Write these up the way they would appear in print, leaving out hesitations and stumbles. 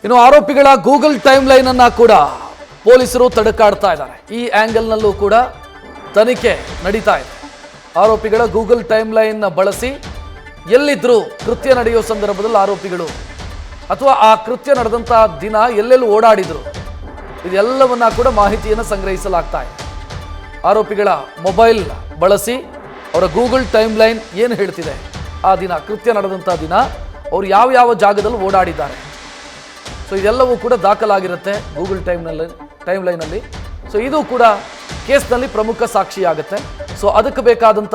ಇನ್ನು ಆರೋಪಿಗಳ Google time line ಅನ್ನ ಕೂಡ ಪೊಲೀಸರು ತಡಕಾಡ್ತಾ ಇದ್ದಾರೆ. ಈ ಆಂಗಲ್ನಲ್ಲೂ ಕೂಡ ತನಿಖೆ ನಡೀತಾ ಇದೆ. ಆರೋಪಿಗಳ ಗೂಗಲ್ ಟೈಮ್ ಲೈನ್ ಬಳಸಿ ಎಲ್ಲಿದ್ರು ಕೃತ್ಯ ನಡೆಯೋ ಸಂದರ್ಭದಲ್ಲಿ ಆರೋಪಿಗಳು ಅಥವಾ ಆ ಕೃತ್ಯ ನಡೆದಂತಹ ದಿನ ಎಲ್ಲೆಲ್ಲಿ ಓಡಾಡಿದ್ರು ಇದೆಲ್ಲವನ್ನ ಕೂಡ ಮಾಹಿತಿಯನ್ನು ಸಂಗ್ರಹಿಸಲಾಗ್ತಾ ಇದೆ. ಆರೋಪಿಗಳ ಮೊಬೈಲ್ ಬಳಸಿ ಅವರ ಗೂಗಲ್ ಟೈಮ್ ಲೈನ್ ಏನು ಹೇಳ್ತಿದೆ, ಆ ದಿನ ಕೃತ್ಯ ನಡೆದಂತಹ ದಿನ ಅವರು ಯಾವ ಜಾಗದಲ್ಲಿ ಓಡಾಡಿದ್ದಾರೆ, ಸೊ ಇದೆಲ್ಲವೂ ಕೂಡ ದಾಖಲಾಗಿರುತ್ತೆ ಗೂಗಲ್ ಟೈಮ್ ಲೈನಲ್ಲಿ. ಸೊ ಇದು ಕೂಡ ಕೇಸ್ನಲ್ಲಿ ಪ್ರಮುಖ ಸಾಕ್ಷಿಯಾಗುತ್ತೆ. ಸೊ ಅದಕ್ಕೆ ಬೇಕಾದಂಥ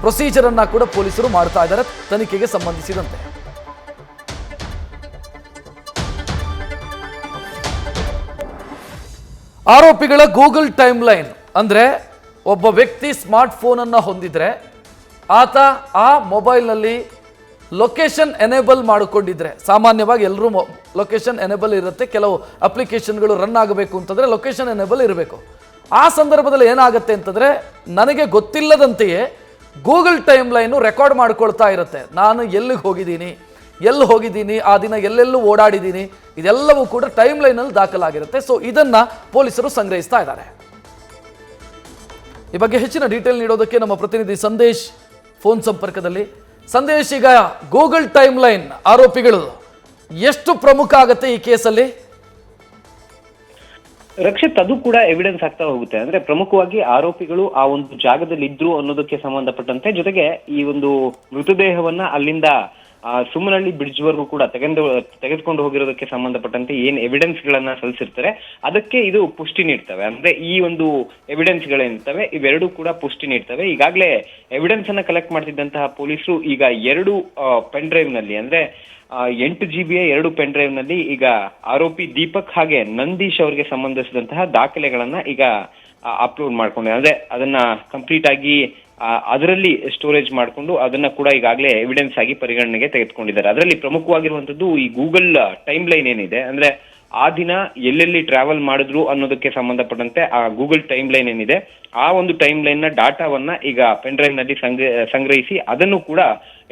ಪ್ರೊಸೀಜರನ್ನು ಕೂಡ ಪೊಲೀಸರು ಮಾಡ್ತಾ ಇದ್ದಾರೆ ತನಿಖೆಗೆ ಸಂಬಂಧಿಸಿದಂತೆ. ಆರೋಪಿಗಳ ಗೂಗಲ್ ಟೈಮ್ ಲೈನ್ ಅಂದರೆ ಒಬ್ಬ ವ್ಯಕ್ತಿ ಸ್ಮಾರ್ಟ್ ಫೋನನ್ನು ಹೊಂದಿದ್ರೆ ಆತ ಆ ಮೊಬೈಲ್ನಲ್ಲಿ ಲೊಕೇಶನ್ ಎನೇಬಲ್ ಮಾಡಿಕೊಂಡಿದ್ರೆ, ಸಾಮಾನ್ಯವಾಗಿ ಎಲ್ಲರೂ ಲೊಕೇಶನ್ ಎನೇಬಲ್ ಇರುತ್ತೆ, ಕೆಲವು ಅಪ್ಲಿಕೇಶನ್ಗಳು ರನ್ ಆಗಬೇಕು ಅಂತಂದರೆ ಲೊಕೇಶನ್ ಎನೇಬಲ್ ಇರಬೇಕು. ಆ ಸಂದರ್ಭದಲ್ಲಿ ಏನಾಗುತ್ತೆ ಅಂತಂದರೆ ನನಗೆ ಗೊತ್ತಿಲ್ಲದಂತೆಯೇ ಗೂಗಲ್ ಟೈಮ್ ಲೈನು ರೆಕಾರ್ಡ್ ಮಾಡ್ಕೊಳ್ತಾ ಇರುತ್ತೆ. ನಾನು ಎಲ್ಲಿ ಹೋಗಿದ್ದೀನಿ, ಆ ದಿನ ಎಲ್ಲೆಲ್ಲೂ ಓಡಾಡಿದ್ದೀನಿ, ಇದೆಲ್ಲವೂ ಕೂಡ ಟೈಮ್ ಲೈನಲ್ಲಿ ದಾಖಲಾಗಿರುತ್ತೆ. ಸೊ ಇದನ್ನು ಪೊಲೀಸರು ಸಂಗ್ರಹಿಸ್ತಾ ಇದ್ದಾರೆ. ಈ ಬಗ್ಗೆ ಹೆಚ್ಚಿನ ಡೀಟೇಲ್ ನೀಡೋದಕ್ಕೆ ನಮ್ಮ ಪ್ರತಿನಿಧಿ ಸಂದೇಶ್ ಫೋನ್ ಸಂಪರ್ಕದಲ್ಲಿ. ಸಂದೇಶ್, ಈಗ ಗೂಗಲ್ ಟೈಮ್ ಲೈನ್ ಆರೋಪಿಗಳು ಎಷ್ಟು ಪ್ರಮುಖ ಆಗುತ್ತೆ ಈ ಕೇಸಲ್ಲಿ? ರಕ್ಷಿತ್, ಅದು ಕೂಡ ಎವಿಡೆನ್ಸ್ ಆಗ್ತಾ ಹೋಗುತ್ತೆ. ಅಂದ್ರೆ ಪ್ರಮುಖವಾಗಿ ಆರೋಪಿಗಳು ಆ ಒಂದು ಜಾಗದಲ್ಲಿ ಇದ್ರು ಅನ್ನೋದಕ್ಕೆ ಸಂಬಂಧಪಟ್ಟಂತೆ, ಜೊತೆಗೆ ಈ ಒಂದು ಮೃತದೇಹವನ್ನ ಅಲ್ಲಿಂದ ಸುಮ್ಮನಹಳ್ಳಿ ಬ್ರಿಡ್ಜ್ ವರೆಗೂ ಕೂಡ ತೆಗೆದುಕೊಂಡು ಹೋಗಿರೋದಕ್ಕೆ ಸಂಬಂಧಪಟ್ಟಂತೆ ಏನ್ ಎವಿಡೆನ್ಸ್ ಗಳನ್ನ ಸಲ್ಲಿಸಿರ್ತಾರೆ ಅದಕ್ಕೆ ಇದು ಪುಷ್ಟಿ ನೀಡ್ತವೆ. ಅಂದ್ರೆ ಈ ಒಂದು ಎವಿಡೆನ್ಸ್ ಗಳೇನಿರ್ತವೆ ಇವೆರಡೂ ಕೂಡ ಪುಷ್ಟಿ ನೀಡ್ತವೆ. ಈಗಾಗಲೇ ಎವಿಡೆನ್ಸ್ ಅನ್ನ ಕಲೆಕ್ಟ್ ಮಾಡ್ತಿದ್ದಂತಹ ಪೊಲೀಸರು ಈಗ 2 ಪೆನ್ ಡ್ರೈವ್ ನಲ್ಲಿ, ಅಂದ್ರೆ 8 GB 2 ಪೆನ್ ಡ್ರೈವ್ ನಲ್ಲಿ ಈಗ ಆರೋಪಿ ದೀಪಕ್ ಹಾಗೆ ನಂದೀಶ್ ಅವರಿಗೆ ಸಂಬಂಧಿಸಿದಂತಹ ದಾಖಲೆಗಳನ್ನ ಈಗ ಅಪ್ಲೋಡ್ ಮಾಡ್ಕೊಂಡಿದ್ದಾರೆ. ಅಂದ್ರೆ ಅದನ್ನ ಕಂಪ್ಲೀಟ್ ಆಗಿ ಅದರಲ್ಲಿ ಸ್ಟೋರೇಜ್ ಮಾಡಿಕೊಂಡು ಅದನ್ನ ಕೂಡ ಈಗಾಗಲೇ ಎವಿಡೆನ್ಸ್ ಆಗಿ ಪರಿಗಣನೆಗೆ ತೆಗೆದುಕೊಂಡಿದ್ದಾರೆ. ಅದರಲ್ಲಿ ಪ್ರಮುಖವಾಗಿರುವಂತದ್ದು ಈ ಗೂಗಲ್ ಟೈಮ್ ಲೈನ್ ಏನಿದೆ, ಅಂದ್ರೆ ಆ ದಿನ ಎಲ್ಲೆಲ್ಲಿ ಟ್ರಾವೆಲ್ ಮಾಡಿದ್ರು ಅನ್ನೋದಕ್ಕೆ ಸಂಬಂಧಪಟ್ಟಂತೆ ಆ ಗೂಗಲ್ ಟೈಮ್ ಲೈನ್ ಏನಿದೆ ಆ ಒಂದು ಟೈಮ್ ಲೈನ್ ನ ಡಾಟಾವನ್ನ ಈಗ ಪೆನ್ ಡ್ರೈವ್ ನಲ್ಲಿ ಸಂಗ್ರಹಿಸಿ ಅದನ್ನು ಕೂಡ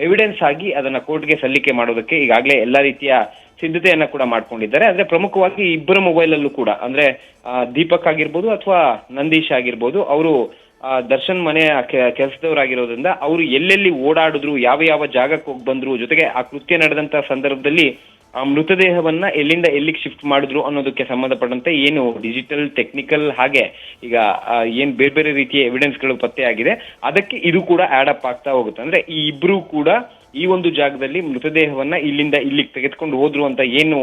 ಎವಿಡೆನ್ಸ್ ಆಗಿ ಅದನ್ನ ಕೋರ್ಟ್ಗೆ ಸಲ್ಲಿಕೆ ಮಾಡೋದಕ್ಕೆ ಈಗಾಗಲೇ ಎಲ್ಲಾ ರೀತಿಯ ಸಿದ್ಧತೆಯನ್ನ ಕೂಡ ಮಾಡ್ಕೊಂಡಿದ್ದಾರೆ. ಅಂದ್ರೆ ಪ್ರಮುಖವಾಗಿ ಇಬ್ಬರ ಮೊಬೈಲ್ ಅಲ್ಲೂ ಕೂಡ, ಅಂದ್ರೆ ದೀಪಕ್ ಆಗಿರ್ಬೋದು ಅಥವಾ ನಂದೀಶ್ ಆಗಿರ್ಬೋದು, ಅವರು ದರ್ಶನ್ ಮನೆಯ ಕೆಲಸದವರಾಗಿರೋದ್ರಿಂದ ಅವರು ಎಲ್ಲೆಲ್ಲಿ ಓಡಾಡಿದ್ರು, ಯಾವ ಜಾಗಕ್ಕೆ ಹೋಗಿ ಬಂದ್ರು, ಜೊತೆಗೆ ಆ ಕೃತ್ಯ ನಡೆದಂತ ಸಂದರ್ಭದಲ್ಲಿ ಆ ಮೃತದೇಹವನ್ನ ಎಲ್ಲಿಂದ ಎಲ್ಲಿಗೆ ಶಿಫ್ಟ್ ಮಾಡಿದ್ರು ಅನ್ನೋದಕ್ಕೆ ಸಂಬಂಧಪಟ್ಟಂತೆ ಏನು ಡಿಜಿಟಲ್, ಟೆಕ್ನಿಕಲ್ ಹಾಗೆ ಈಗ ಏನ್ ಬೇರೆ ರೀತಿಯ ಎವಿಡೆನ್ಸ್ ಗಳು ಪತ್ತೆ ಆಗಿದೆ ಅದಕ್ಕೆ ಇದು ಕೂಡ ಆಡ್ ಅಪ್ ಆಗ್ತಾ ಹೋಗುತ್ತೆ. ಅಂದ್ರೆ ಈ ಇಬ್ರು ಕೂಡ ಈ ಒಂದು ಜಾಗದಲ್ಲಿ ಮೃತದೇಹವನ್ನ ಇಲ್ಲಿಂದ ಇಲ್ಲಿಗೆ ತೆಗೆದುಕೊಂಡು ಹೋದ್ರು ಅಂತ ಏನು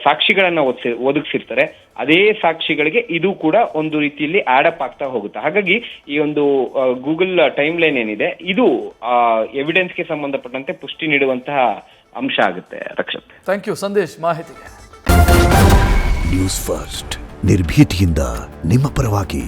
ಸಾಕ್ಷಿಗಳನ್ನ ಒದಗಿಸಿರ್ತಾರೆ ಅದೇ ಸಾಕ್ಷಿಗಳಿಗೆ ಇದು ಕೂಡ ಒಂದು ರೀತಿಯಲ್ಲಿ ಆಡ್ ಅಪ್ ಆಗ್ತಾ ಹೋಗುತ್ತೆ. ಹಾಗಾಗಿ ಈ ಒಂದು ಗೂಗಲ್ ಟೈಮ್ ಲೈನ್ ಏನಿದೆ ಇದು ಎವಿಡೆನ್ಸ್ಗೆ ಸಂಬಂಧಪಟ್ಟಂತೆ ಪುಷ್ಟಿ ನೀಡುವಂತಹ ಅಂಶ ಆಗುತ್ತೆ. ರಕ್ಷತ್, ಥ್ಯಾಂಕ್ ಯು ಸಂದೇಶ್ ಮಾಹಿತಿಗೆ. ನ್ಯೂಸ್ ಫಸ್ಟ್ ನಿರ್ಭೀತಿಯಿಂದ ನಿಮ್ಮ ಪರವಾಗಿ.